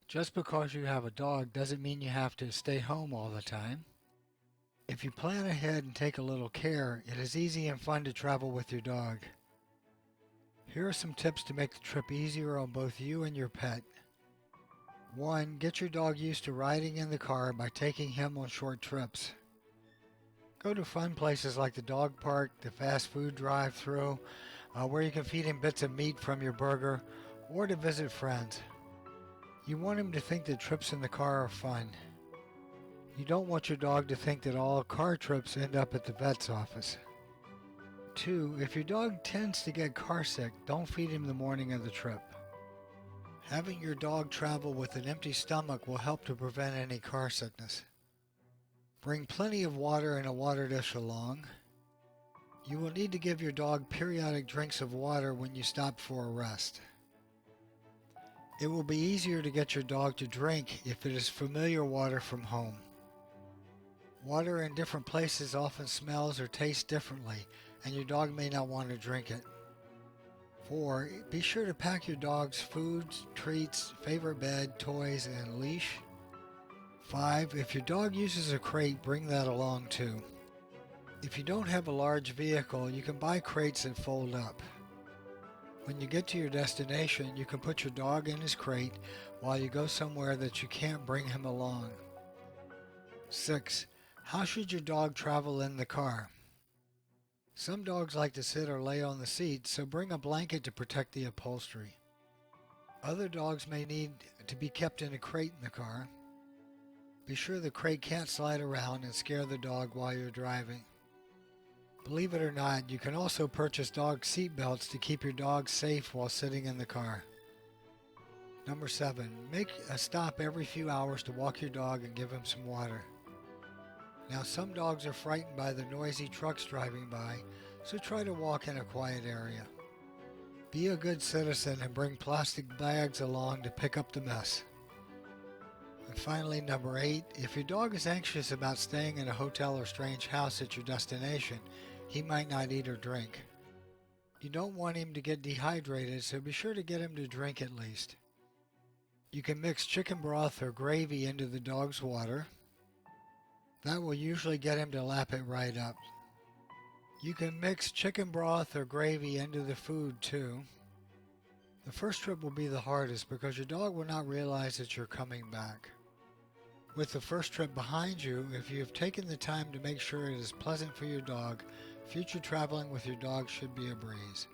Just because you have a dog doesn't mean you have to stay home all the time. If you plan ahead and take a little care, it is easy and fun to travel with your dog. Here are some tips to make the trip easier on both you and your pet. 1. Get your dog used to riding in the car by taking him on short trips. Go to fun places like the dog park, the fast food drive-thru, where you can feed him bits of meat from your burger, or to visit friends. You want him to think that trips in the car are fun. You don't want your dog to think that all car trips end up at the vet's office. 2. If your dog tends to get car sick, don't feed him the morning of the trip. Having your dog travel with an empty stomach will help to prevent any car sickness. Bring plenty of water in a water dish along. You will need to give your dog periodic drinks of water when you stop for a rest. It will be easier to get your dog to drink if it is familiar water from home. Water in different places often smells or tastes differently, and your dog may not want to drink it. 4. Be sure to pack your dog's foods, treats, favorite bed, toys, and leash. 5. If your dog uses a crate, bring that along too. If you don't have a large vehicle, you can buy crates that fold up. When you get to your destination, you can put your dog in his crate while you go somewhere that you can't bring him along. 6. How should your dog travel in the car? Some dogs like to sit or lay on the seat, so bring a blanket to protect the upholstery. Other dogs may need to be kept in a crate in the car. Be sure the crate can't slide around and scare the dog while you're driving. Believe it or not, you can also purchase dog seat belts to keep your dog safe while sitting in the car. Number 7. Make a stop every few hours to walk your dog and give him some water. Now, some dogs are frightened by the noisy trucks driving by, so try to walk in a quiet area. Be a good citizen and bring plastic bags along to pick up the mess. And finally, number 8, if your dog is anxious about staying in a hotel or strange house at your destination, he might not eat or drink. You don't want him to get dehydrated, so be sure to get him to drink at least. You can mix chicken broth or gravy into the dog's water. That will usually get him to lap it right up. You can mix chicken broth or gravy into the food too. The first trip will be the hardest because your dog will not realize that you're coming back. With the first trip behind you, if you have taken the time to make sure it is pleasant for your dog, future traveling with your dog should be a breeze.